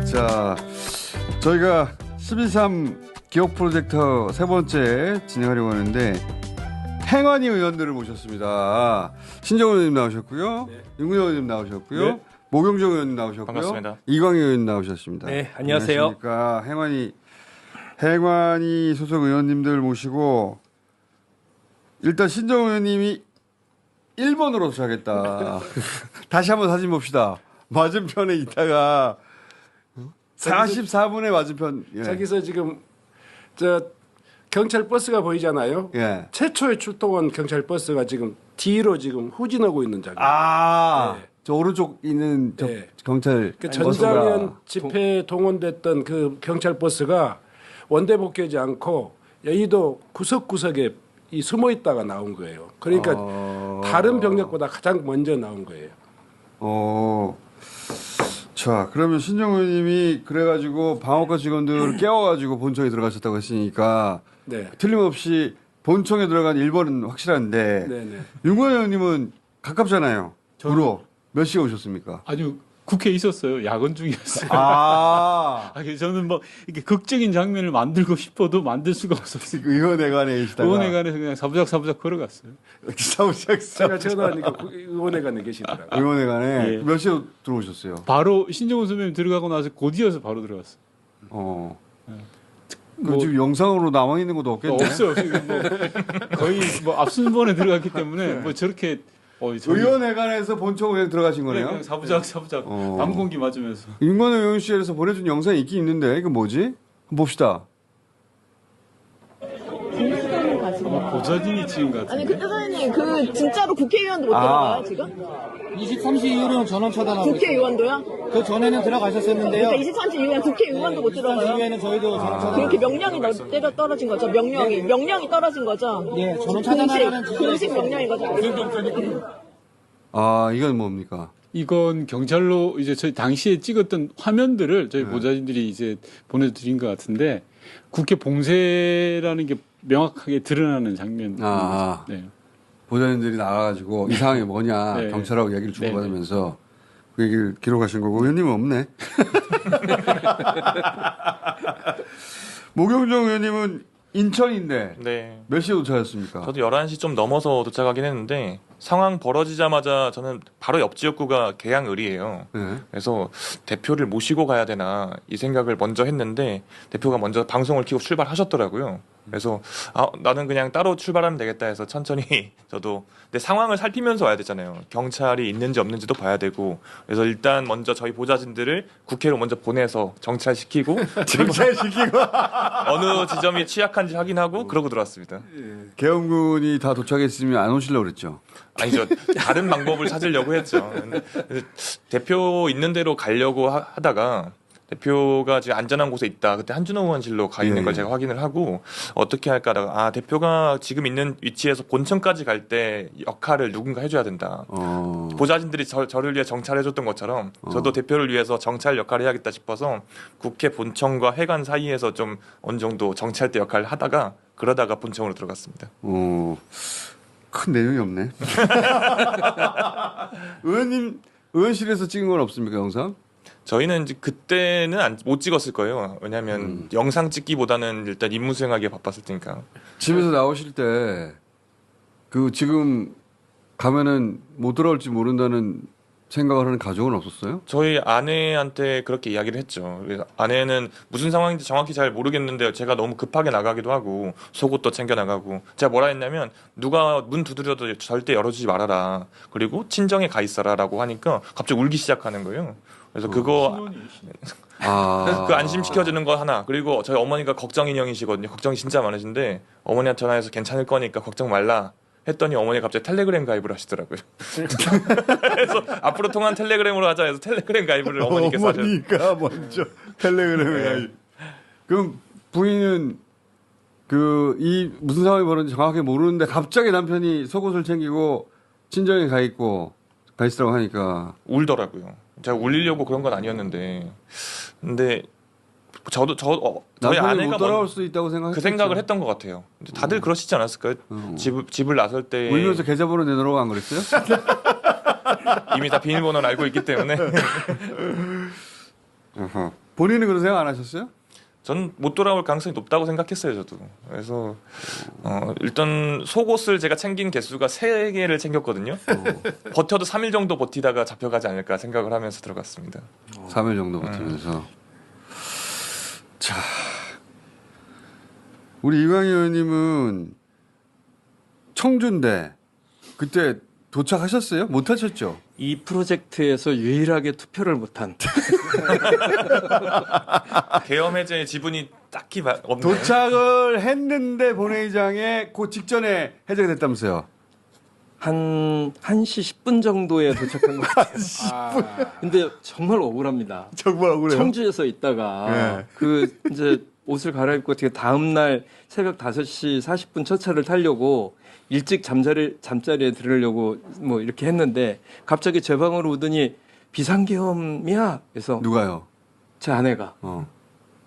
자, 저희가 12.3 기억 프로젝트 세 번째 진행하려고 하는데 행안위 의원들을 모셨습니다. 신정훈 의원님 나오셨고요. 네. 윤구현 의원님 나오셨고요. 네. 모경정 의원님 나오셨고요. 반갑습니다. 이광희 의원님 나오셨습니다. 네, 안녕하세요. 안녕하십니까. 행안위 소속 의원님들 모시고 일단 신정훈 의원님이 1번으로 시작했다. 다시 한번 사진 봅시다. 맞은편에 있다가 44분의 맞은편. 예. 저기서 지금 저 경찰 버스가 보이잖아요. 예. 최초에 출동한 경찰 버스가 지금 뒤로 지금 후진하고 있는 장면. 아, 네. 저 오른쪽 있는 저 네. 경찰. 그 버스가. 전장현 집회에 동원됐던 그 경찰 버스가 원대 복귀하지 않고 여의도 구석구석에 이 숨어 있다가 나온 거예요. 그러니까 다른 병력보다 가장 먼저 나온 거예요. 자, 그러면 신정훈 의원님이 그래가지고 방어과 직원들을 깨워가지고 본청에 들어가셨다고 했으니까 네. 틀림없이 본청에 들어간 1번은 확실한데 네네. 윤구현 의원님은 가깝잖아요. 주로 몇 시에 오셨습니까? 아주 국회에 있었어요. 야근 중이었어요. 아, 그래서 저는 뭐 이렇게 극적인 장면을 만들고 싶어도 만들 수가 없었어요. 의원회관에 계시다가 의원회관에서 그냥 사부작 걸어갔어요. 제가 전화하니까 의원회관에 계시더라고요. 의원회관에 예. 몇 시에 들어오셨어요? 바로 신정훈 선배님 들어가고 나서 곧이어서 바로 들어갔어요. 그 지금 영상으로 남아 있는 것도 없겠네. 없어요. 뭐 거의 뭐 앞순번에 들어갔기 때문에 뭐 저렇게 의원회관에서 본청 그냥 들어가신 거네요. 그냥 사부작 밤공기 맞으면서. 윤건호 의원실에서 보내준 영상이 있긴 있는데 이거 뭐지? 한번 봅시다. 보좌진이 찍은 것 같아요. 아니 근데 선생님 그 진짜로 국회의원도 못 들어가요 지금? 23시 이후로는 전원 차단하고 있어요. 국회의원도요? 그 전에는 들어가셨었는데요. 그러니까 23시 이후에 국회의원도 못 23시 들어가요? 이후에는 저희도 전원 차단. 그렇게 명령이 때려 떨어진 거죠? 명령이 떨어진 거죠? 예, 전원 차단하라는 공식 명령인 거죠? 아, 이건 뭡니까? 이건 경찰로 이제 저희 당시에 찍었던 화면들을 저희 보좌진들이 이제 보내드린 것 같은데 국회 봉쇄라는 게 명확하게 드러나는 장면. 아. 네. 보좌진들이 나와가지고 이 상황이 뭐냐 네. 경찰하고 얘기를 주고받으면서 그 얘기를 기록하신 거고 의원님은 없네. 모경정 의원님은 인천인데 네. 몇 시에 도착하셨습니까? 저도 11시 좀 넘어서 도착하긴 했는데 상황 벌어지자마자 저는 바로 옆 지역구가 계양을이에요. 네. 그래서 대표를 모시고 가야 되나 이 생각을 먼저 했는데 대표가 먼저 방송을 켜고 출발하셨더라고요. 그래서 나는 그냥 따로 출발하면 되겠다 해서 천천히 저도 근데 상황을 살피면서 와야 되잖아요. 경찰이 있는지 없는지도 봐야 되고 그래서 일단 먼저 저희 보좌진들을 국회로 먼저 보내서 정찰시키고 정찰시키고 어느 지점이 취약한지 확인하고 그러고 들어왔습니다. 계엄군이 다 도착했으면 안 오시려고 그랬죠. 아니죠. 다른 방법을 찾으려고 했죠. 근데 대표 있는 대로 가려고 하다가 대표가 지금 안전한 곳에 있다. 그때 한준호 의원실로 가 있는 걸 제가 확인을 하고 어떻게 할까 하다가 대표가 지금 있는 위치에서 본청까지 갈 때 역할을 누군가 해줘야 된다. 보좌진들이 저를 위해 정찰해줬던 것처럼 저도 대표를 위해서 정찰 역할을 해야겠다 싶어서 국회 본청과 회관 사이에서 좀 어느 정도 정찰대 역할을 하다가 그러다가 본청으로 들어갔습니다. 큰 내용이 없네. 의원님 의원실에서 찍은 건 없습니까 영상? 저희는 이제 그때는 못 찍었을 거예요. 왜냐하면 영상 찍기보다는 일단 임무 수행하기에 바빴을 테니까. 집에서 나오실 때 그 지금 가면은 못 돌아올지 모른다는 생각을 하는 가족은 없었어요? 저희 아내한테 그렇게 이야기를 했죠. 그래서 아내는 무슨 상황인지 정확히 잘 모르겠는데 제가 너무 급하게 나가기도 하고 속옷도 챙겨 나가고 제가 뭐라 했냐면 누가 문 두드려도 절대 열어주지 말아라. 그리고 친정에 가 있어라라고 하니까 갑자기 울기 시작하는 거예요. 그래서 그거 그 안심시켜주는 거 하나 그리고 저희 어머니가 걱정 인형이시거든요. 걱정이 진짜 많으신데 어머니한테 전화해서 괜찮을 거니까 걱정 말라 했더니 어머니가 갑자기 텔레그램 가입을 하시더라고요. 그래서 앞으로 통화는 텔레그램으로 하자 해서 텔레그램 가입을 어머니께서 하셨어요. 어머니가 먼저 텔레그램에 가입. 그럼 부인은 이 무슨 상황이 벌어졌는지 정확하게 모르는데 갑자기 남편이 속옷을 챙기고 친정에 가 있으라고 하니까 울더라고요. 제가 울리려고 그런 건 아니었는데 근데 저희 남편이 아내가 못 따라올 수 있다고 생각했죠. 그 생각을 했던 것 같아요. 다들 그러시지 않았을까요? 집을 나설 때 울면서 계좌번호 내놓으라고 안 그랬어요? 이미 다 비밀번호를 알고 있기 때문에. 본인은 그런 생각 안 하셨어요? 전 못 돌아올 가능성이 높다고 생각했어요, 저도. 그래서 일단 속옷을 제가 챙긴 개수가 3개를 챙겼거든요. 버텨도 3일 정도 버티다가 잡혀가지 않을까 생각을 하면서 들어갔습니다. 3일 정도 버티면서. 자, 우리 이광희 의원님은 청주인데 그때 도착하셨어요? 못 하셨죠? 이 프로젝트에서 유일하게 투표를 못한 계엄 해제의 지분이 딱히 없네요. 도착을 했는데 본회의장에 그 직전에 해제가 됐다면서요? 한 1시 10분 정도에 도착한 것 같아요. 근데 정말 억울합니다. 정말 억울해요. 청주에서 있다가 네. 그 이제 옷을 갈아입고 어떻게 다음 날 새벽 5시 40분 첫 차를 타려고 일찍 잠자리에 들으려고 뭐 이렇게 했는데 갑자기 제 방으로 오더니 비상계엄이야. 그래서 누가요? 제 아내가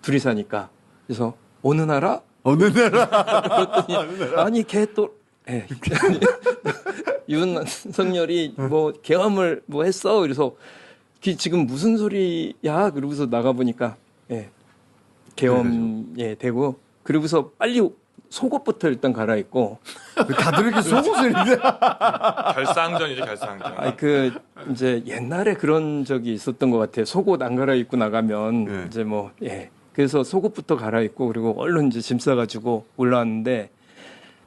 둘이 사니까 그래서 어느 나라? 어느 나라? 그랬더니 아니 걔또 윤석열이 뭐 계엄을 뭐 했어. 그래서 지금 무슨 소리야? 그러고서 나가 보니까 계엄에 되고 그러고서 빨리 속옷부터 일단 갈아입고 다들 이렇게 속옷을 입는데. 결상전이죠, 결상전. 아니 그 이제 옛날에 그런 적이 있었던 것 같아요. 속옷 안 갈아입고 나가면 네. 이제 뭐 그래서 속옷부터 갈아입고 그리고 얼른 이제 짐 싸가지고 올라왔는데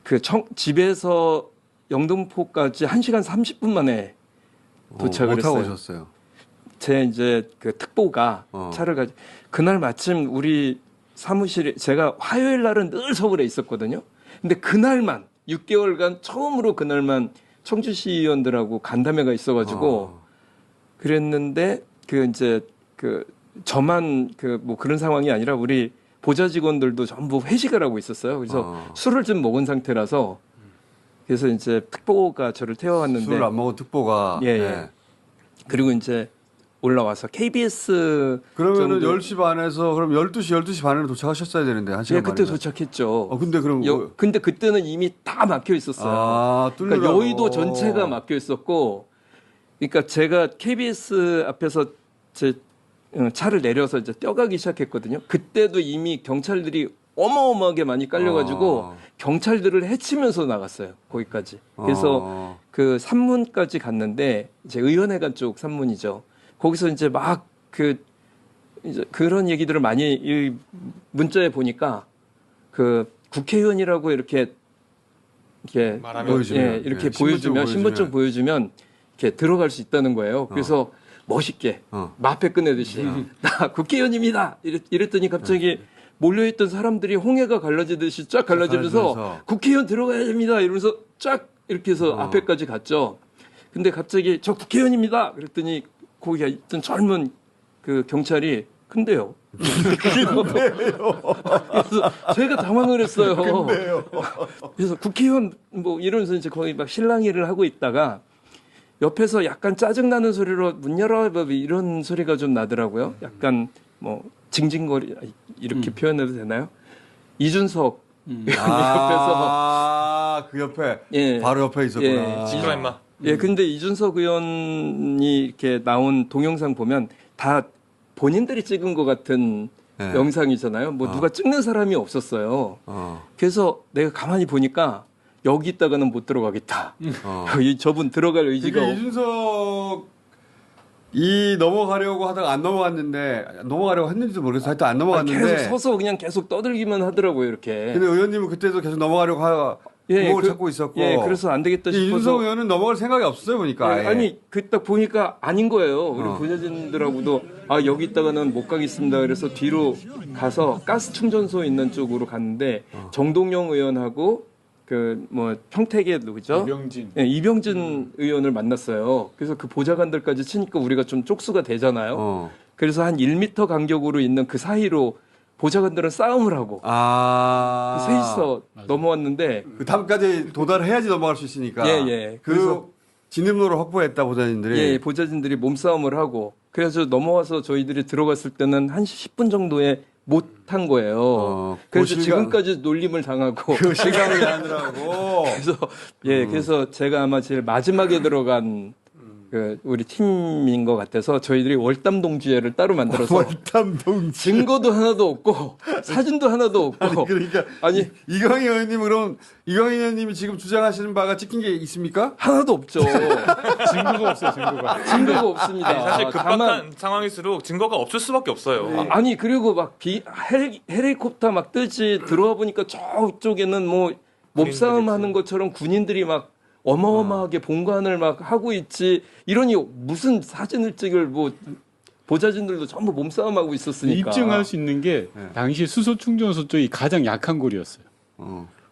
그 집에서 영등포까지 1시간 30분 만에 도착을 못 타고 했어요. 오셨어요. 제 이제 그 특보가 차를 가지고 그날 마침 우리 사무실에 제가 화요일 날은 늘 서울에 있었거든요. 근데 그날만 6개월간 처음으로 그날만 청주시의원들하고 간담회가 있어가지고 그랬는데 그 이제 그 저만 그 뭐 그런 상황이 아니라 우리 보좌 직원들도 전부 회식을 하고 있었어요. 그래서 술을 좀 먹은 상태라서 그래서 이제 특보가 저를 태워왔는데 술 안 먹은 특보가. 예. 그리고 이제 올라와서 KBS 그러면은 정도- 10시 반에서 그럼 12시 반에는 도착하셨어야 되는데 1시간 예, 그때 반이나. 도착했죠. 근데 그럼 뭐- 근데 그때는 이미 다 막혀 있었어요. 그러니까 뚫느라고. 여의도 전체가 막혀 있었고, 그러니까 제가 KBS 앞에서 제 차를 내려서 이제 뛰어가기 시작했거든요. 그때도 이미 경찰들이 어마어마하게 많이 깔려가지고 경찰들을 해치면서 나갔어요. 거기까지. 그래서 그 산문까지 갔는데 이제 의원회관 쪽 산문이죠. 거기서 이제 막 이제 그런 얘기들을 많이 이 문자에 보니까 그 국회의원이라고 이렇게 말하면 보여주면, 이렇게 예, 보여주면 신분증 보여주면 이렇게 들어갈 수 있다는 거예요. 그래서 멋있게 마패 끝내듯이 나 국회의원입니다. 이랬더니 갑자기 몰려있던 사람들이 홍해가 갈라지듯이 쫙 갈라지면서 갈라지면서. 국회의원 들어가야 됩니다. 이러면서 쫙 이렇게 해서 앞에까지 갔죠. 근데 갑자기 저 국회의원입니다. 그랬더니 거기 있던 젊은 그 경찰이 근데요. 그래서 제가 당황을 했어요. 그래서 국회의원 뭐 이러면서 이제 거의 막 실랑이를 하고 있다가 옆에서 약간 짜증나는 소리로 문 열어 이런 소리가 좀 나더라고요. 약간 뭐 징징거리 이렇게 표현해도 되나요? 이준석 옆에서 그 옆에 예. 바로 옆에 있었구나. 시끄러 임마. 예, 근데 이준석 의원이 이렇게 나온 동영상 보면 다 본인들이 찍은 것 같은 네. 영상이잖아요. 뭐 누가 찍는 사람이 없었어요. 그래서 내가 가만히 보니까 여기 있다가는 못 들어가겠다. 이 저분 들어갈 의지가 그러니까 이준석이 넘어가려고 하다가 안 넘어갔는데 넘어가려고 했는지도 모르겠어. 하여튼 안 넘어갔는데. 계속 서서 그냥 계속 떠들기만 하더라고요. 이렇게. 근데 의원님은 그때도 계속 넘어가려고 구멍을 찾고 있었고. 그래서 안 되겠다 근데 싶어서. 이준석 의원은 넘어갈 생각이 없어요 보니까. 아예. 아니 그 딱 보니까 아닌 거예요. 우리 보좌진들하고도 여기 있다가는 못 가겠습니다. 그래서 뒤로 가서 가스 충전소 있는 쪽으로 갔는데 정동영 의원하고 그 뭐 평택의 누구죠? 이병진. 네, 이병진 의원을 만났어요. 그래서 그 보좌관들까지 치니까 우리가 좀 쪽수가 되잖아요. 그래서 한 1m 간격으로 있는 그 사이로 보좌관들은 싸움을 하고 셋이서 넘어왔는데 그 다음까지 도달해야지 넘어갈 수 있으니까. 예. 그 그래서 진입로를 확보했다 보좌진들이. 예, 보좌진들이 몸싸움을 하고 그래서 넘어와서 저희들이 들어갔을 때는 1시 10분 정도에 못 탄 거예요. 그래서 그 지금까지 놀림을 당하고 그 시간을 하느라고. 그래서 그래서 제가 아마 제일 마지막에 들어간 우리 팀인 것 같아서 저희들이 월담동지회를 따로 만들어서 월담동 증거도 하나도 없고 사진도 하나도 없고 그러니까 아니 이광희 의원님 그럼 이광희 의원님이 지금 주장하시는 바가 찍힌 게 있습니까? 하나도 없죠. 증거가 없어요, 증거가. 증거가 없습니다. 아니, 사실 급박한 다만 상황일수록 증거가 없을 수밖에 없어요. 아니 그리고 막 헬리콥터 막 뜨지 들어와 보니까 저쪽에는 뭐 몸싸움 하는 것처럼 군인들이 막 어마어마하게 본관을 막 하고 있지 이러니 무슨 사진을 찍을 뭐 보좌진들도 전부 몸싸움하고 있었으니까 입증할 수 있는 게 당시 수소 충전소 쪽이 가장 약한 골이었어요.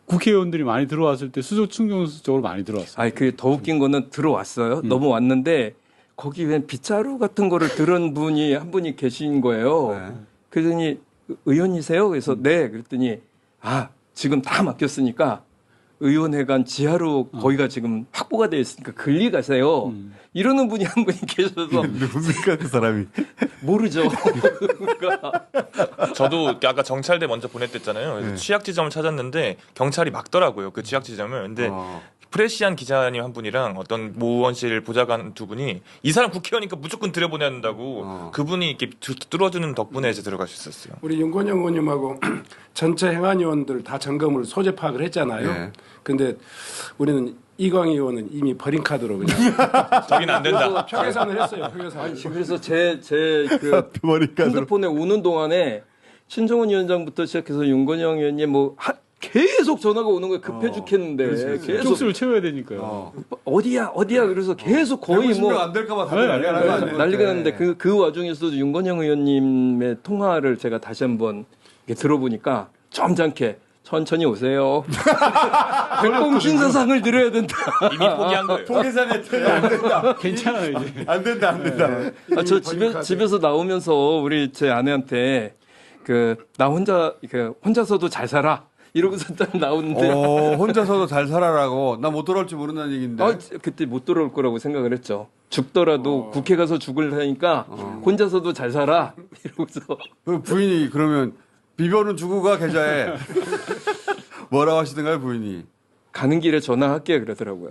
국회의원들이 많이 들어왔을 때 수소 충전소 쪽으로 많이 들어왔어요. 아니 그 더 웃긴 거는 들어왔어요. 넘어왔는데 거기 웬 빗자루 같은 거를 들은 분이 한 분이 계신 거예요. 네. 그러더니 의원이세요? 그래서 네. 그랬더니 아 지금 다 막혔으니까 의원회관 지하로 거기가 지금 확보가 되어 있으니까 글리 가세요. 이러는 분이 한 분이 계셔서 누굽니까 그 사람이? 모르죠. 저도 아까 정찰대 먼저 보냈댔잖아요. 그래서 취약 지점을 찾았는데 경찰이 막더라고요. 그 취약 지점을. 근데 프레시안 기자님 한 분이랑 어떤 모 의원실 보좌관 두 분이 이 사람 국회의원이니까 무조건 들여보내야 된다고 그분이 이렇게 뚫어주는 덕분에 이제 들어갈 수 있었어요. 우리 윤건영 의원님하고 전체 행안위원들 다 점검을 소재 파악을 했잖아요. 네. 근데 우리는 이광희 의원은 이미 버린 카드로 그냥 저기는 안 된다. 표계산을 했어요. 표계산. 아니, 그래서 제그 머리카락으로. 핸드폰에 오는 동안에 신정은 위원장부터 시작해서 윤건영 의원님 뭐 계속 전화가 오는 거예요. 급해 죽겠는데 계속 쪽수를 채워야 되니까요. 어디야 그래서 계속 거의 뭐 안 될까봐 다들 난리가 나는 거 아니에요? 난리가 났는데 그 와중에서도 윤건영 의원님의 통화를 제가 다시 한번 이렇게 들어보니까 점잖게 천천히 오세요. 백봉신사상을 드려야 된다. 이미 포기한 거예요. 포계산에 안 된다. 괜찮아요, 이제. 안 된다. 안 된다. 저 집에서 나오면서 우리 제 아내한테 나 혼자서도 잘 살아 이러고서 딱 나오는데 혼자서도 잘 살아라고. 나 못 돌아올지 모른다는 얘기인데. 그때 못 돌아올 거라고 생각을 했죠. 죽더라도 국회 가서 죽을 테니까 혼자서도 잘 살아 이러고서 그 부인이 그러면 비벼는 주고 가 계좌에 뭐라고 하시던가요 부인이? 가는 길에 전화할게 그러더라고요.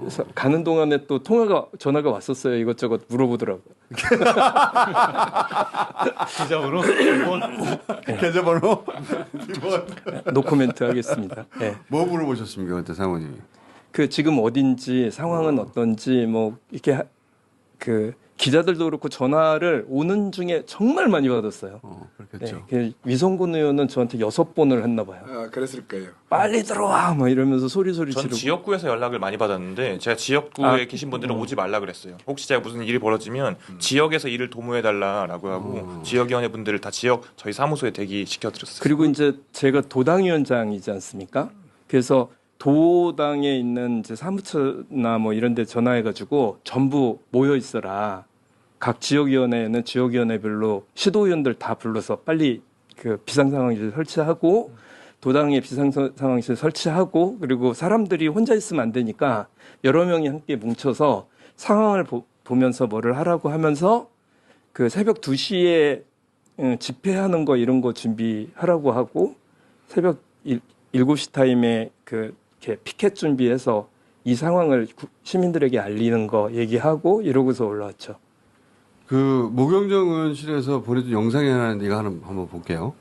그래서 가는 동안에 또 전화가 왔었어요. 이것저것 물어보더라고요. 기자번호? 계좌번호? 노코멘트 하겠습니다. 네. 뭐 물어보셨습니까 그때 사모님이? 지금 어딘지 상황은 어떤지 뭐 이렇게 기자들도 그렇고 전화를 오는 중에 정말 많이 받았어요. 그렇겠죠. 네, 위성군 의원은 저한테 6번을 했나 봐요. 그랬을 거예요. 빨리 들어와 막 이러면서 소리 전 지르고. 지역구에서 연락을 많이 받았는데 제가 지역구에 계신 분들은 오지 말라 그랬어요. 혹시 제가 무슨 일이 벌어지면 지역에서 일을 도모해달라라고 하고 지역위원회 분들을 다 저희 사무소에 대기시켜드렸어요. 그리고 이제 제가 도당위원장이지 않습니까? 그래서 도당에 있는 이제 사무처나 뭐 이런 데 전화해가지고 전부 모여 있어라. 각 지역위원회는 지역위원회별로 시도위원들 다 불러서 빨리 비상상황실 설치하고 도당에 비상상황실 설치하고 그리고 사람들이 혼자 있으면 안 되니까 여러 명이 함께 뭉쳐서 상황을 보면서 뭐를 하라고 하면서 새벽 2시에 집회하는 거 이런 거 준비하라고 하고 새벽 7시 타임에 이렇게 피켓 준비해서 이 상황을 시민들에게 알리는 거 얘기하고 이러고서 올라왔죠. 모경정 의원실에서 보내준 영상이 하나 있는데 이거 한번 볼게요.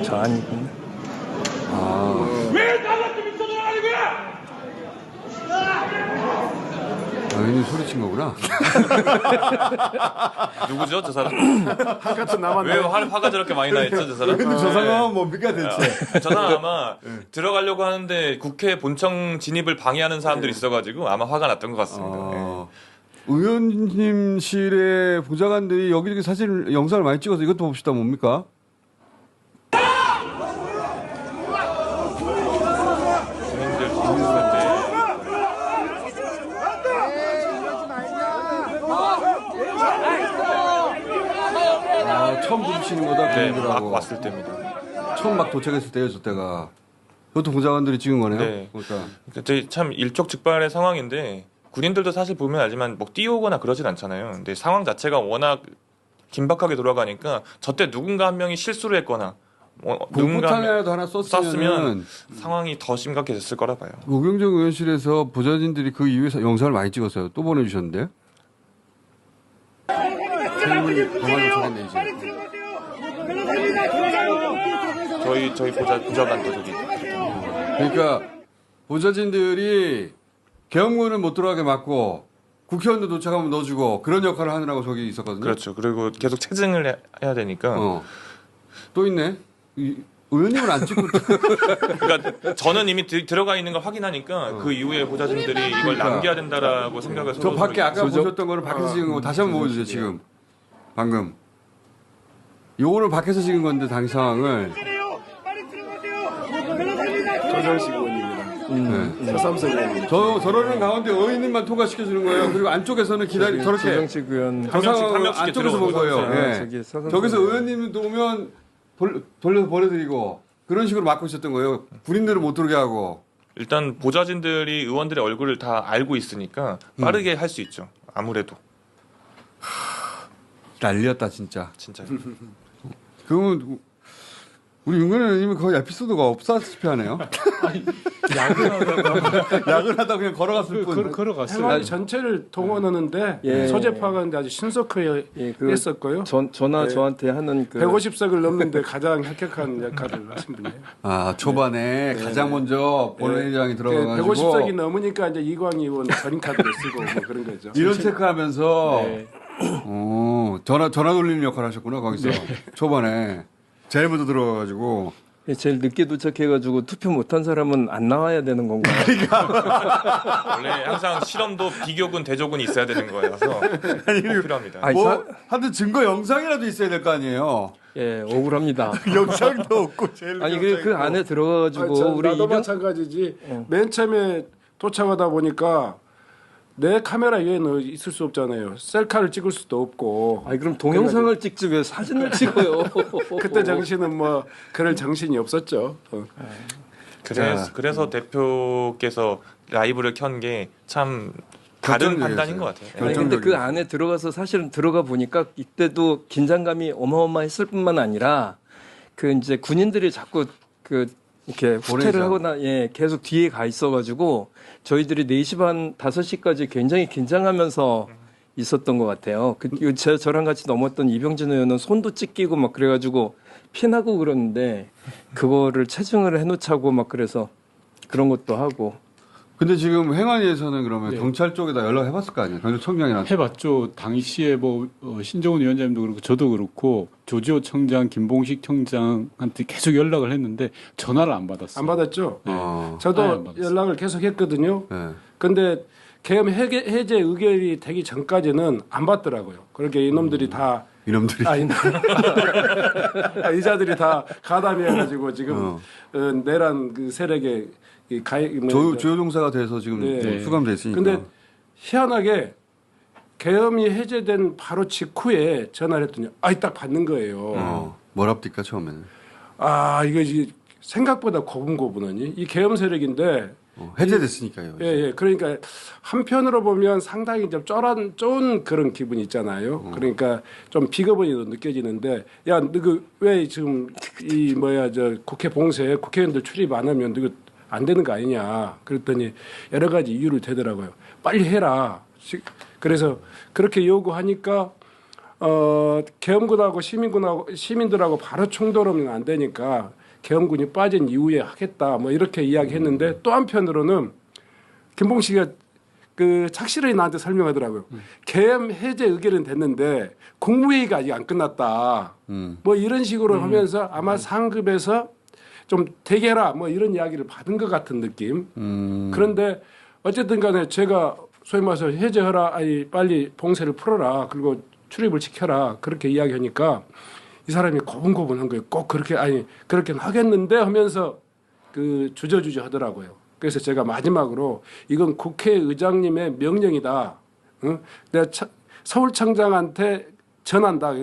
저 아니군요. 왜 나같이 미쳐 돌아가는 거야? 의원님 소리친 거구나. 누구죠 저 사람? 같은 나만 왜 화가 저렇게 많이 나 있죠 저 사람? 근데 저 상황은 뭡니까 대체? 저 사람 아마 들어가려고 하는데 국회 본청 진입을 방해하는 사람들이 있어가지고 아마 화가 났던 것 같습니다. 네. 의원님실의 보좌관들이 여기저기 사진 영상을 많이 찍어서 이것도 봅시다. 뭡니까? 국민들 뒤집을 때 처음 부딪히는 거다 네, 막 그분들하고. 왔을 때입니다. 처음 막 도착했을 때요, 저 때가. 그것도 보좌관들이 찍은 거네요. 네. 그러니까. 그때 참 일촉즉발의 상황인데 군인들도 사실 보면 알지만 뭐 뛰어오거나 그러진 않잖아요. 근데 상황 자체가 워낙 긴박하게 돌아가니까 저때 누군가 한 명이 실수를 했거나 누군가 공포탄이라도 하나 썼으면 상황이 더 심각해졌을 거라 봐요. 우경정 의원실에서 보좌진들이 그 이후에 영상을 많이 찍었어요. 또 보내주셨는데요. 저희 보좌관도 저기. 그러니까 보좌진들이 계엄군을 못 들어가게 막고 국회의원도 도착하면 넣어주고 그런 역할을 하느라고 저기 있었거든요. 그렇죠. 그리고 계속 체증을 해야 되니까. 또 있네. 의원님은 안 찍고. 그러니까 저는 이미 들어가 있는 걸 확인하니까 그 이후에 보좌진들이 이걸 남겨야 된다라고 생각을 저 밖에 아까 소정? 보셨던 거는 밖에서 찍은 거 다시 한번 보여주세요. 지금 방금. 요거는 밖에서 찍은 건데 당시 상황을. 조정식 의원입니다. 서삼성 의원입니다. 저러는 가운데 의원님만 통과시켜주는 거예요. 그리고 안쪽에서는 저렇게 조정식 의원 저 상황을 한 명씩 안쪽에서 본 거예요. 들어오죠. 예. 저기 서삼성 저기서 의원. 의원님도 오면 돌려서 보내드리고 그런 식으로 막고 있었던 거예요. 군인들을 못 들어오게 하고. 일단 보좌진들이 의원들의 얼굴을 다 알고 있으니까 빠르게 할 수 있죠. 아무래도 난리였다 진짜. 진짜. 그러면 우리 윤건희 의원님은 거의 에피소드가 없다시피 하네요. 야근하다 그냥 걸어갔을 뿐. 걸어갔어요. 행안위 전체를 동원하는데 예. 소재파가는데 아주 신속하게 예, 그 했었고요. 전화 네. 저한테 하는 그 150석을 넘는데 가장 혁혁한 역할을 하신 분이에요. 아 초반에 가장 먼저 본회의장에 들어가가지고 150석이 넘으니까 이제 이광희 의원 전임 카드를 쓰고 뭐 그런 거죠. 이런 체크하면서 네. 전화 돌리는 역할을 하셨구나 거기서 초반에 제일 먼저 들어가가지고 제일 늦게 도착해가지고 투표 못한 사람은 안 나와야 되는 건가요? 원래 항상 실험도 비교군 대조군이 있어야 되는 거여서 꼭 필요합니다. 아니, 뭐 하여튼 증거 영상이라도 있어야 될 거 아니에요. 예, 억울합니다. 영상도 없고 제일 아니 그 안에 들어가가지고 우리 나도 이병 마찬가지지. 맨 처음에 도착하다 보니까 내 카메라 위에는 있을 수 없잖아요. 셀카를 찍을 수도 없고. 아니 그럼 동영상을 찍지 왜 사진을 찍어요? 그때 정신은 뭐 그럴 정신이 없었죠. 그래서 대표께서 라이브를 켠 게 참 다른 결정적이었어요. 판단인 것 같아요. 아니 근데 그 안에 들어가서 사실은 들어가 보니까 이때도 긴장감이 어마어마했을 뿐만 아니라 그 이제 군인들이 자꾸 그 이렇게 후퇴를 보내죠. 하거나 예 계속 뒤에 가 있어가지고 저희들이 4시 반 5시까지 굉장히 긴장하면서 있었던 것 같아요. 저랑 같이 넘었던 이병진 의원은 손도 찢기고 막 그래가지고 피나고 그러는데 그거를 체증을 해놓자고 막 그래서 그런 것도 하고. 근데 지금 행안위에서는 그러면 네. 경찰 쪽에다 연락해봤을 거 아니에요. 경찰청장이랑. 해봤죠. 당시에 뭐 신정훈 위원장님도 그렇고 저도 그렇고 조지호 청장, 김봉식 청장한테 계속 연락을 했는데 전화를 안 받았어요. 안 받았죠. 저도 아예 안 받았어요. 연락을 계속 했거든요. 네. 근데 계엄 해제 의결이 되기 전까지는 안 받더라고요. 그러니까 이놈들이 다 이놈들이. 의자들이 다 가담해가지고 지금 내란 그 세력에 주요종사가 돼서 지금 네. 수감돼 있으니까. 근데 희한하게 계엄이 해제된 바로 직후에 전화를 했더니 딱 받는 거예요. 뭐랍니까 처음에는. 이거 생각보다 고분고분하니 이 계엄 세력인데 해제됐으니까요. 예. 그러니까 한편으로 보면 상당히 좀 쫀 그런 기분이 있잖아요. 그러니까 좀 비겁하게 느껴지는데 야, 너 왜 지금 저 국회 봉쇄 국회의원들 출입 안 하면 너 안 되는 거 아니냐. 그랬더니 여러 가지 이유를 대더라고요. 빨리 해라. 그래서 그렇게 요구하니까 계엄군하고 시민들하고 바로 충돌하면 안 되니까 계엄군이 빠진 이후에 하겠다. 뭐 이렇게 이야기했는데 또 한편으로는 김봉식이 그 착실하게 나한테 설명하더라고요. 계엄 해제 의결은 됐는데 국무회의가 아직 안 끝났다. 뭐 이런 식으로 하면서 아마 상급에서 좀 대개라 뭐 이런 이야기를 받은 것 같은 느낌. 그런데 어쨌든 간에 제가 소위 말해서 해제하라, 빨리 봉쇄를 풀어라. 그리고 출입을 시켜라. 그렇게 이야기하니까 이 사람이 고분고분한 거예요. 꼭 그렇게 그렇게 하겠는데 하면서 그 주저주저 하더라고요. 그래서 제가 마지막으로 이건 국회의장님의 명령이다. 응? 내가 서울청장한테 전한다.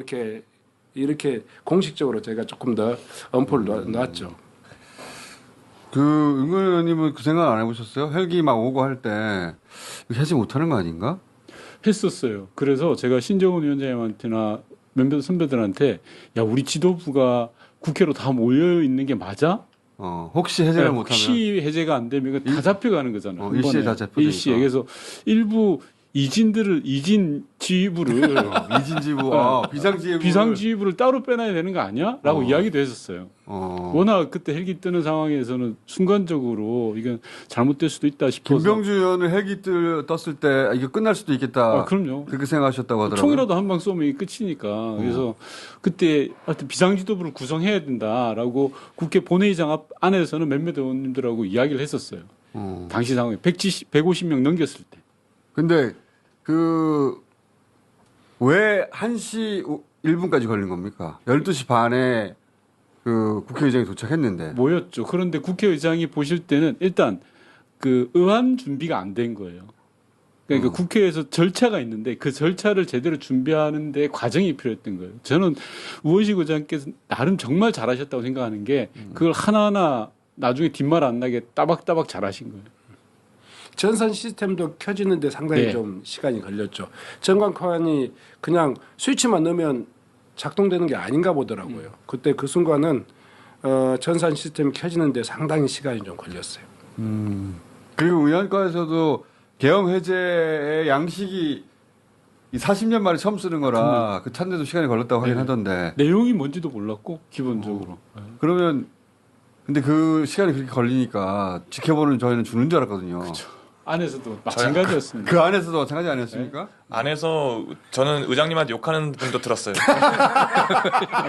이렇게 공식적으로 제가 조금 더 엄포를 놨죠. 은근 의원님은 그 생각 안 해보셨어요? 헬기 막 오고 할 때 해지 못하는 거 아닌가? 했었어요. 그래서 제가 신정훈 위원장님한테나 몇몇 선배들한테 야 우리 지도부가 국회로 다 모여 있는 게 맞아? 혹시 해제를 네, 못하면 혹시 해제가 안 되면 이거 다 잡혀가는 거잖아요. 한 일시에 번에. 다 잡혀되니까. 일시에. 그래서 일부 이진 지휘부를 이진지부, 비상지휘부 비상지휘부를 따로 빼놔야 되는 거 아니야? 라고 이야기도 했었어요. 워낙 그때 헬기 뜨는 상황에서는 순간적으로 이건 잘못될 수도 있다 싶어서. 김병주 의원을 헬기 떴을 때 이거 끝날 수도 있겠다. 그럼요. 그렇게 생각하셨다고 하더라고요. 총이라도 한 방 쏘면 이게 끝이니까. 그래서 그때 하여튼 비상지도부를 구성해야 된다라고 국회 본회의장 안에서는 몇몇 의원님들하고 이야기를 했었어요. 당시 상황에 150명 넘겼을 때. 근데 왜 1시 1분까지 걸린 겁니까? 12시 반에 국회의장이 도착했는데. 모였죠. 그런데 국회의장이 보실 때는 일단 의안 준비가 안 된 거예요. 그러니까 국회에서 절차가 있는데 그 절차를 제대로 준비하는 데 과정이 필요했던 거예요. 저는 우원식 의장께서 나름 정말 잘하셨다고 생각하는 게 그걸 하나하나 나중에 뒷말 안 나게 따박따박 잘하신 거예요. 전산 시스템도 켜지는데 상당히 네. 좀 시간이 걸렸죠. 전광판이 그냥 스위치만 넣으면 작동되는 게 아닌가 보더라고요. 그때 그 순간은 전산 시스템이 켜지는데 상당히 시간이 좀 걸렸어요. 그리고 의원과에서도 계엄 해제의 양식이 이 40년 만에 처음 쓰는 거라 그 찾는데도 시간이 걸렸다고 하긴 하던데. 내용이 뭔지도 몰랐고 기본적으로. 그러면 근데 그 시간이 그렇게 걸리니까 지켜보는 저희는 죽는 줄 알았거든요. 안에서도 마찬가지였습니다. 그 안에서도 마찬가지 아니었습니까? 안에서 저는 의장님한테 욕하는 분도 들었어요.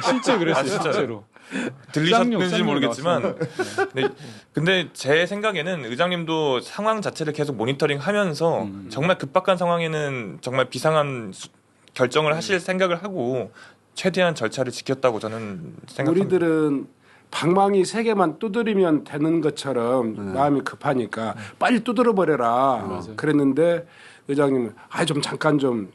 실제 그랬어요. 진짜요? 실제로. 들리셨는지 쌍욕 모르겠지만 근데 제 생각에는 의장님도 상황 자체를 계속 모니터링하면서 정말 급박한 상황에는 정말 비상한 결정을 하실 생각을 하고 최대한 절차를 지켰다고 저는 생각합니다. 우리들은 방망이 3개만 두드리면 되는 것처럼 마음이 급하니까 빨리 두드려 버려라 그랬는데 의장님은 좀 잠깐 좀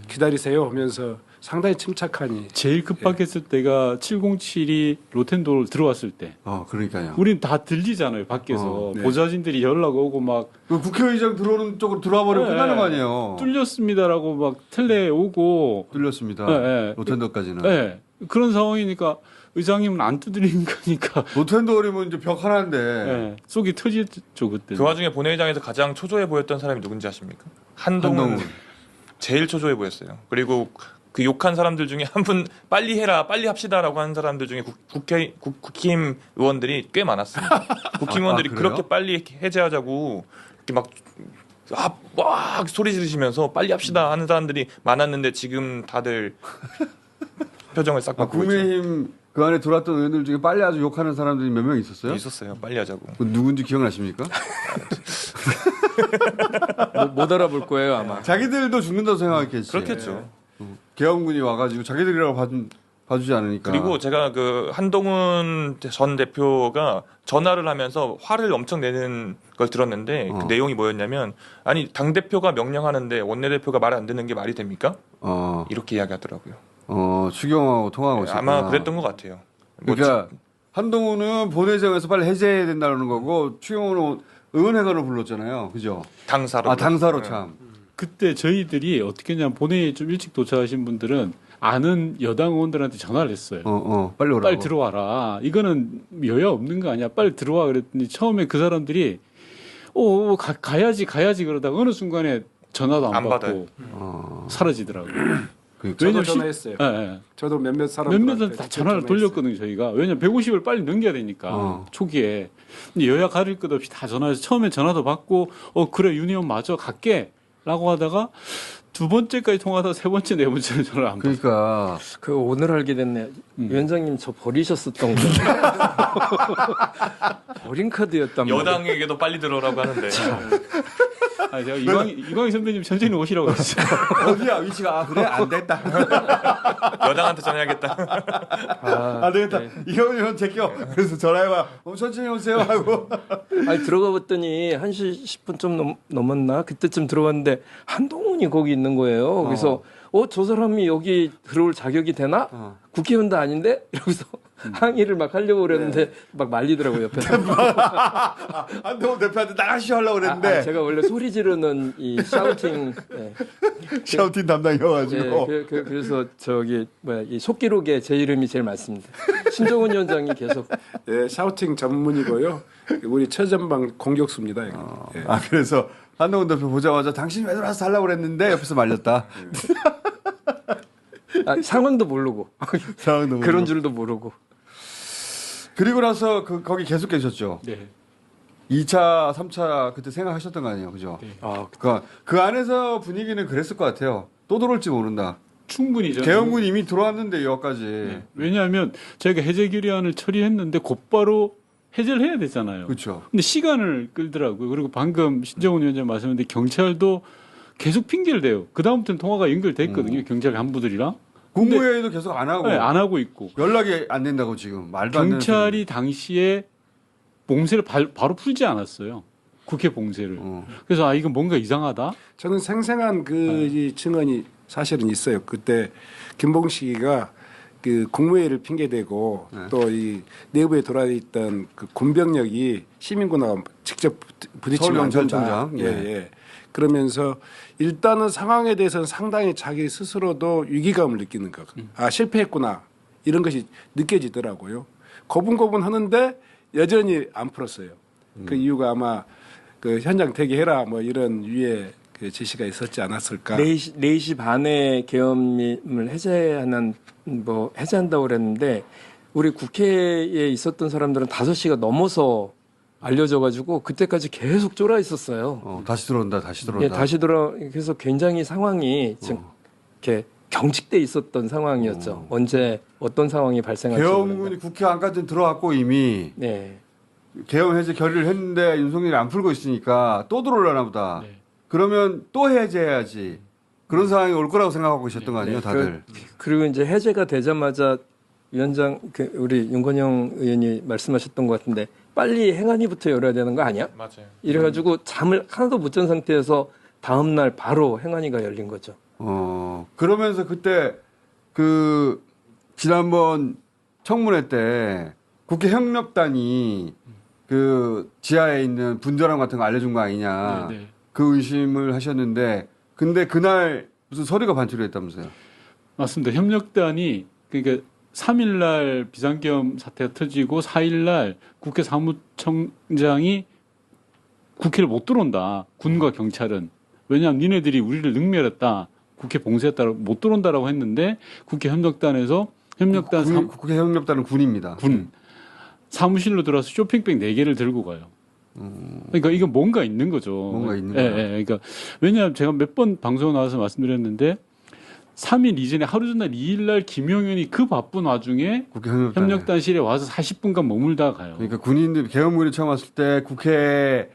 기다리세요 하면서 상당히 침착하니. 제일 급박했을 때가 707이 로텐도를 들어왔을 때. 그러니까요. 우린 다 들리잖아요. 밖에서 보좌진들이 연락 오고 막 국회의장 들어오는 쪽으로 들어와 버리면 끝나는 거 아니에요. 뚫렸습니다라고 막 텔레 오고 뚫렸습니다. 네. 로텐더까지는. 네. 그런 상황이니까 의장님은 안 두드리는 거니까. 로텐더리면 이제 벽 하나인데. 네. 속이 터지죠 그때. 그 와중에 본회의장에서 가장 초조해 보였던 사람이 누군지 아십니까? 한동훈. 제일 초조해 보였어요. 그리고 그 욕한 사람들 중에 한 분 빨리 해라, 빨리 합시다라고 하는 사람들 중에 국힘 의원들이 꽤 많았습니다. 국힘 의원들이 그렇게 빨리 해제하자고 이렇게 막 소리 지르시면서 빨리 합시다 하는 사람들이 많았는데 지금 다들 표정을 싹 바꾸고 있죠. 국민의힘 그 안에 들어왔던 의원들 중에 빨리 아주 욕하는 사람들이 몇 명 있었어요? 있었어요. 빨리 하자고. 누군지 기억나십니까? 못 알아볼 거예요 아마. 자기들도 죽는다고 생각했겠지. 그렇겠죠. 계엄군이 와가지고 자기들이라고 봐주지 않으니까. 그리고 제가 그 한동훈 전 대표가 전화를 하면서 화를 엄청 내는 걸 들었는데 그 내용이 뭐였냐면 아니 당대표가 명령하는데 원내대표가 말 안 듣는 게 말이 됩니까? 이렇게 이야기하더라고요. 추경호하고 통화하고 있었구나. 아마 그랬던 것 같아요. 그러니까 한동훈은 본회의장에서 빨리 해제해야 된다는 거고 추경호는 의원회관을 불렀잖아요. 그죠? 당사로. 당사로 참. 그때 저희들이 어떻게 했냐면 본회의에 좀 일찍 도착하신 분들은 아는 여당 의원들한테 전화를 했어요. 빨리 오라고. 빨리 들어와라. 이거는 여야 없는 거 아니야. 빨리 들어와 그랬더니 처음에 그 사람들이 가야지 그러다가 어느 순간에 전화도 안 받고 사라지더라고요. 저도 전화했어요. 네. 저도 몇몇 사람들한테 다 전화를 돌렸거든요. 저희가. 왜냐면 150을 빨리 넘겨야 되니까 초기에. 근데 여야 가릴 것 없이 다 전화해서 처음에 전화도 받고 그래 윤 의원 맞아 갈게 라고 하다가 두 번째까지 통화하다 세 번째 네 번째는 전화를 안 받아요. 그러니까 그 오늘 알게 됐네. 위원장님 저 버리셨었던 거. 버린 카드였단 말이에요. 여당에게도 빨리 들어오라고 하는데. 제가 이광희 선배님 천천히 오시라고 했어요. 어디야 위치가? 그래 안 됐다. 여당한테 전화해야겠다. 안 되겠다. 이건 제껴. 그래서 전화해봐. 천천히 오세요 하고. 아니 들어가 봤더니 1시 10분 좀 넘었나? 그때쯤 들어갔는데 한동훈이 거기 있는 거예요. 그래서 저 사람이 여기 들어올 자격이 되나? 국회의원도 아닌데? 이러면서 항의를 막 하려고 그랬는데 막 말리더라고요 옆에서. 한동훈 대표한테 나가시오 하려고 그랬는데. 제가 원래 소리 지르는 이 샤우팅 샤우팅 담당이어가지고. 그래서 이 속기록에 제 이름이 제일 많습니다. 신정훈 위원장이 계속 예, 샤우팅 전문이고요. 우리 최전방 공격수입니다. 이거. 예. 아 그래서 한동훈 대표 보자마자 당신 왜 들어와서 달라고 그랬는데 옆에서 말렸다. 상황도 모르고 상황도 그런 모르고. 줄도 모르고. 그리고 나서 거기 계속 계셨죠. 네. 2차, 3차 그때 생각하셨던 거 아니에요, 그죠? 네. 그 안에서 분위기는 그랬을 것 같아요. 또 들어올지 모른다. 충분히 저는 계엄군 이미 들어왔는데 여기까지. 네. 왜냐하면 저희가 해제 결의안을 처리했는데 곧바로 해제를 해야 되잖아요. 그렇죠. 근데 시간을 끌더라고요. 그리고 방금 신정훈 위원장 말씀했는데 경찰도 계속 핑계를 대요. 그 다음부터는 통화가 연결됐거든요. 경찰 간부들이랑. 근데 국무회의도 계속 안 하고 네, 안 하고 있고. 연락이 안 된다고 지금 말도 안 되는 경찰이 당시에 봉쇄를 바로 풀지 않았어요. 국회 봉쇄를. 소리. 그래서 이건 뭔가 이상하다. 저는 생생한 이 증언이 사실은 있어요. 그때 김봉식이가 그 국무회의를 핑계대고 또 이 내부에 돌아있던 그 군병력이 시민군하고 직접 부딪히면 안 된다. 서울경찰청장. 예, 예. 그러면서 일단은 상황에 대해서는 상당히 자기 스스로도 위기감을 느끼는 것. 실패했구나. 이런 것이 느껴지더라고요. 고분고분 하는데 여전히 안 풀었어요. 그 이유가 아마 그 현장 대기해라 뭐 이런 유의 그 지시가 있었지 않았을까. 4시 반에 계엄을 해제한다고 그랬는데 우리 국회에 있었던 사람들은 5시가 넘어서 알려져가지고 그때까지 계속 쫄아 있었어요. 다시 들어온다, 다시 들어온다. 예, 다시 그래서 굉장히 상황이 지금 이렇게 경직돼 있었던 상황이었죠. 언제 어떤 상황이 발생할지 계엄군이 모른다. 국회 안까지 들어왔고 이미 네. 계엄 해제 결의를 했는데 윤석열이 안 풀고 있으니까 또 들어오려나 보다. 네. 그러면 또 해제해야지. 그런 상황이 올 거라고 생각하고 계셨던 거 아니에요, 네, 다들? 그리고 이제 해제가 되자마자 위원장 우리 윤건영 의원이 말씀하셨던 것 같은데 빨리 행안위부터 열어야 되는 거 아니야? 맞아요. 이래가지고 잠을 하나도 못 잔 상태에서 다음 날 바로 행안위가 열린 거죠. 그러면서 그때 그 지난번 청문회 때 국회 협력단이 그 지하에 있는 분전함 같은 거 알려준 거 아니냐. 네, 네. 그 의심을 하셨는데 근데 그날 무슨 서류가 반출이 됐다면서요? 맞습니다. 협력단이 그러니까 3일날 비상계엄 사태가 터지고 4일날 국회 사무총장이 국회를 못 들어온다. 군과 경찰은. 왜냐하면 니네들이 우리를 능멸했다. 국회 봉쇄했다고 못 들어온다라고 했는데 국회 협력단에서 국회 협력단은 군입니다. 군 사무실로 들어와서 쇼핑백 4개를 들고 가요. 그러니까 이건 뭔가 있는 거죠. 뭔가 있는 예, 거야. 예. 그러니까 왜냐하면 제가 몇 번 방송 나와서 말씀드렸는데 3일 이전에 하루 전날 2일 날 김용현이 그 바쁜 와중에 국회 협력단. 협력단실에 와서 40분간 머물다 가요. 그러니까 군인들 계엄군이 처음 왔을 때 국회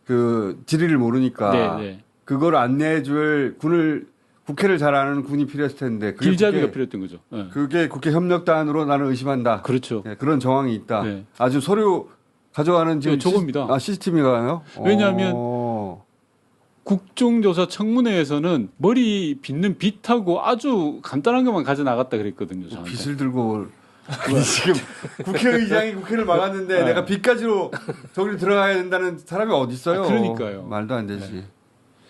그 지리를 모르니까 네, 네. 그걸 안내해줄 국회를 잘 아는 군이 필요했을 텐데 그게 길잡이가 국회- 필요했던 거죠. 예. 그게 국회 협력단으로 나는 의심한다. 그렇죠. 네, 그런 정황이 있다. 네. 아주 서류 가져가는 지금 네, 저겁니다. 시스템이가요? 왜냐하면 국정조사 청문회에서는 머리 빚는 빚하고 아주 간단한 것만 가져 나갔다 그랬거든요. 저한테. 빚을 들고 올. 아니, 지금 국회의장이 국회를 막았는데 내가 빚가지로 저기 들어가야 된다는 사람이 어디 있어요? 아, 그러니까요. 말도 안 되지. 네.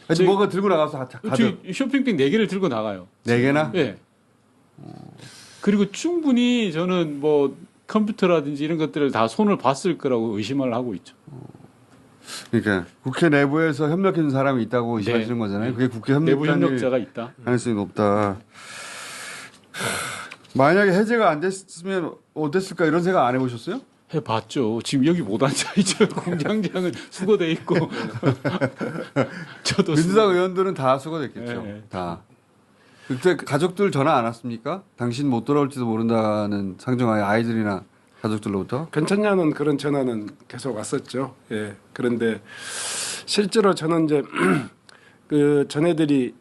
아니, 저희- 뭐가 들고 나가서 가져. 저희 쇼핑백 4개를 들고 나가요. 4개나? 예. 그리고 충분히 저는 뭐 컴퓨터라든지 이런 것들을 다 손을 봤을 거라고 의심을 하고 있죠. 그러니까 국회 내부에서 협력해준 사람이 있다고 의심하시는 네. 거잖아요. 그게 국회 내부 협력단일 협력자가 있다. 가능성이 높다. 만약에 해제가 안 됐으면 어땠을까 이런 생각 안 해보셨어요? 해봤죠. 지금 여기 못 앉아 있죠. 공장장은 수거돼 있고. 저도 민주당 의원들은 다 수거됐겠죠. 네. 다. 그때 가족들 전화 안 왔습니까? 당신 못 돌아올지도 모른다는 상정하에 아이들이나 가족들로부터? 괜찮냐는 그런 전화는 계속 왔었죠. 예. 그런데 실제로 저는 이제 그 전애들이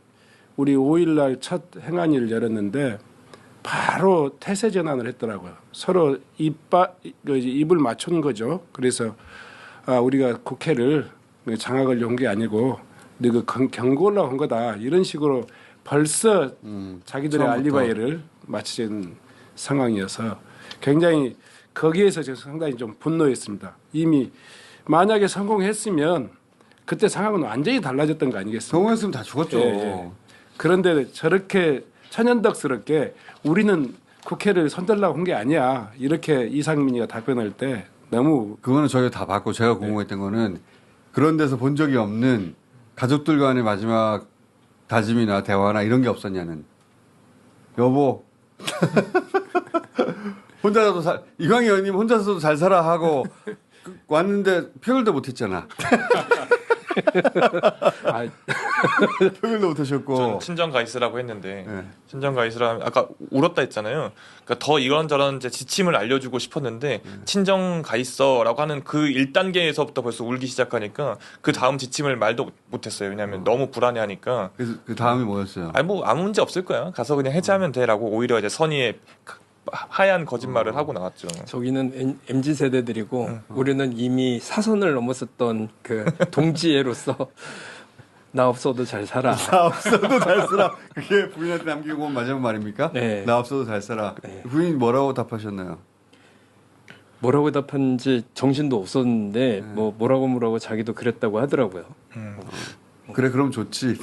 우리 5일날 첫 행안위를 열었는데 바로 태세 전환을 했더라고요. 서로 입을 맞춘 거죠. 그래서 우리가 국회를 장악을 연 게 아니고 너그 경고를 한 거다. 이런 식으로 벌써 자기들의 처음부터. 알리바이를 마치는 상황이어서 굉장히 거기에서 제가 상당히 좀 분노했습니다. 이미 만약에 성공했으면 그때 상황은 완전히 달라졌던 거 아니겠습니까? 성공했으면 다 죽었죠. 예, 예. 그런데 저렇게 천연덕스럽게 우리는 국회를 손들라고 한 게 아니야. 이렇게 이상민이가 답변할 때 너무 그거는 저희가 다 봤고 제가 궁금했던 거는 그런 데서 본 적이 없는 가족들 간의 마지막 다짐이나 대화나 이런 게 없었냐는. 여보. 혼자서도 이광희 의원님 혼자서도 잘 살아 하고 왔는데 표결도 못했잖아. 아, 표결도 못하셨고. 저는 친정 가 있으라고 했는데 네. 친정 가 있으라 아까 울었다 했잖아요. 그러니까 더 이런저런 이제 지침을 알려주고 싶었는데 친정 가 있어라고 하는 그 1단계에서부터 벌써 울기 시작하니까 그 다음 지침을 말도 못했어요. 왜냐하면 너무 불안해하니까. 그래서 그 다음이 뭐였어요? 아니 뭐 아무 문제 없을 거야. 가서 그냥 해제하면 돼라고 오히려 이제 선의의 하얀 거짓말을 하고 나왔죠. 저기는 MZ 세대들이고 우리는 이미 사선을 넘었었던 그 동지애로서 나 없어도 잘 살아. 나 없어도 잘 살아. 그게 부인한테 남기고 온 마지막 말입니까? 네. 나 없어도 잘 살아. 네. 부인이 뭐라고 답하셨나요? 뭐라고 답하는지 정신도 없었는데 뭐라고 자기도 그랬다고 하더라고요. 그래 그럼 좋지.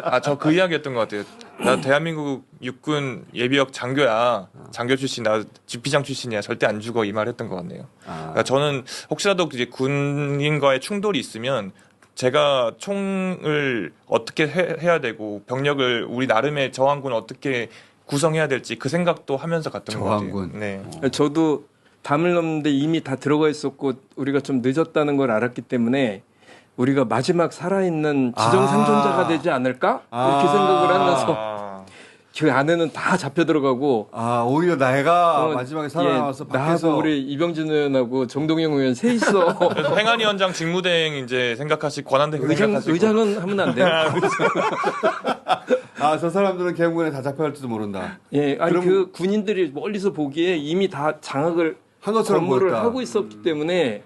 아, 저 그 이야기했던 것 같아요. 나 대한민국 육군 예비역 장교야. 장교 출신, 나 지피장 출신이야. 절대 안 죽어. 이 말 했던 것 같네요. 그러니까 저는 혹시라도 이제 군인과의 충돌이 있으면 제가 총을 어떻게 해야 되고 병력을 우리 나름의 저항군을 어떻게 구성해야 될지 그 생각도 하면서 갔던 것 같아요. 저항군. 네. 저도 담을 넘는데 이미 다 들어가 있었고 우리가 좀 늦었다는 걸 알았기 때문에 우리가 마지막 살아있는 지정생존자가 되지 않을까? 이렇게 생각을 하면서 그 안에는 다 잡혀 들어가고 오히려 내가 마지막에 살아남아서 밖에서 나하고 우리 이병진 의원하고 정동영 의원 세 있어. 그래서 행안위원장 직무대행 이제 생각하시고 권한대행 생각하시고 의장은 하면 안 돼요. 저 사람들은 계엄군에 다 잡혀갈지도 모른다. 예, 아니 그럼- 그 군인들이 멀리서 보기에 이미 다 장악을 한 것처럼 건물을 보였다. 하고 있었기 때문에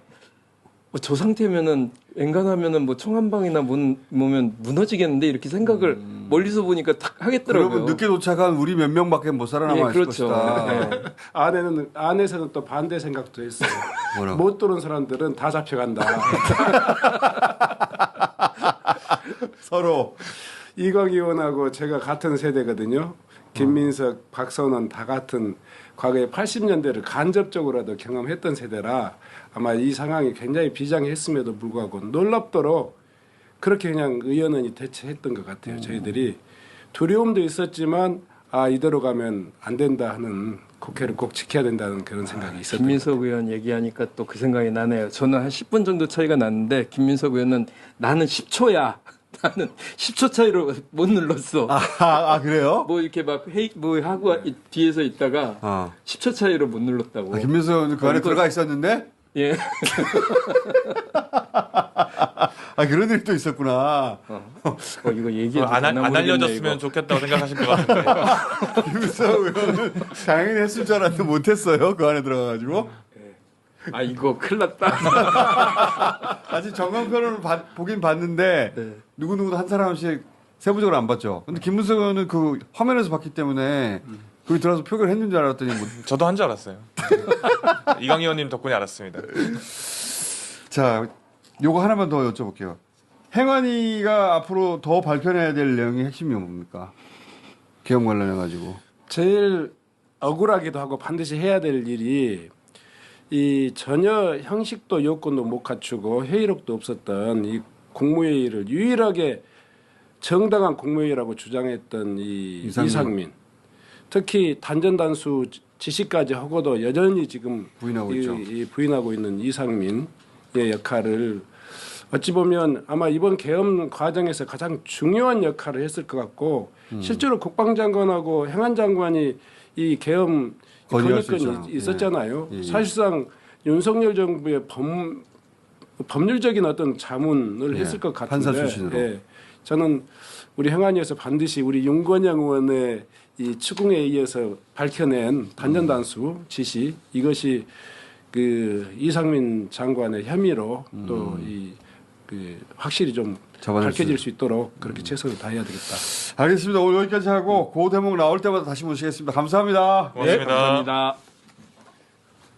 저 상태면은 웬간하면은 뭐 총 한 방이나 모면 무너지겠는데 이렇게 생각을 멀리서 보니까 딱 하겠더라고요. 그러면 늦게 도착한 우리 몇 명밖에 못 살아남아 있을 그렇죠. 것이다. 네. 안에서는 또 반대 생각도 했어요. 뭐라고? 못 들은 사람들은 다 잡혀간다. 서로 이광희 의원하고 제가 같은 세대거든요. 김민석, 박선원 다 같은 과거에 80년대를 간접적으로도 경험했던 세대라 아마 이 상황이 굉장히 비장했음에도 불구하고 놀랍도록 그렇게 그냥 의원원이 대처했던 것 같아요. 저희들이 두려움도 있었지만 이대로 가면 안 된다 하는 국회를 꼭 지켜야 된다는 그런 생각이 있었던 것 김민석 의원 얘기하니까 또 그 생각이 나네요. 저는 한 10분 정도 차이가 났는데 김민석 의원은 나는 10초야. 나는 10초 차이로 못 눌렀어. 그래요? 뭐 이렇게 막 뭐 하고 뒤에서 있다가 10초 차이로 못 눌렀다고. 김민수 의원은 그 안에 이거- 들어가 있었는데? 예. 그런 일이 또 있었구나. 이거 얘기해도 안 되나 모르겠네, 알려졌으면 이거. 좋겠다고 생각하신 것 같은데. 김민수 의원은 당연히 했을 줄 알았는데 못했어요. 그 안에 들어가가지고. 이거 큰일 났다. 아직 정강표를 보긴 봤는데 네. 누구누구 한 사람씩 세부적으로 안 봤죠. 근데 김문수 의원은 그 화면에서 봤기 때문에 거기 들어가서 표결했는 줄 알았더니 저도 한 줄 알았어요. 이광희 의원님 덕분에 알았습니다. 자, 요거 하나만 더 여쭤볼게요. 행안위가 앞으로 더 발표해야 될 내용이 핵심이 뭡니까? 계엄 관련해가지고. 제일 억울하기도 하고 반드시 해야 될 일이 이 전혀 형식도 요건도 못 갖추고 회의록도 없었던 이 국무회의를 유일하게 정당한 국무회의라고 주장했던 이 이상민. 특히 단전단수 지시까지 하고도 여전히 지금 부인하고 있죠. 부인하고 있는 이상민의 역할을 어찌 보면 아마 이번 계엄 과정에서 가장 중요한 역할을 했을 것 같고 실제로 국방장관하고 행안장관이 이 계엄 건의할 수 권력권이 있잖아. 있었잖아요. 예. 사실상 윤석열 정부의 법률적인 어떤 자문을 했을 것 같은데 판사 출신으로. 저는 우리 행안위에서 반드시 우리 윤건영 의원의 이 추궁에 의해서 밝혀낸 단전단수 지시 이것이 그 이상민 장관의 혐의로 또 그 확실히 좀 잡아낼 밝혀질 수 있도록 그렇게 최선을 다해야 되겠다. 알겠습니다. 오늘 여기까지 하고 그 대목 나올 때마다 다시 모시겠습니다. 감사합니다. 고맙습니다. 감사합니다.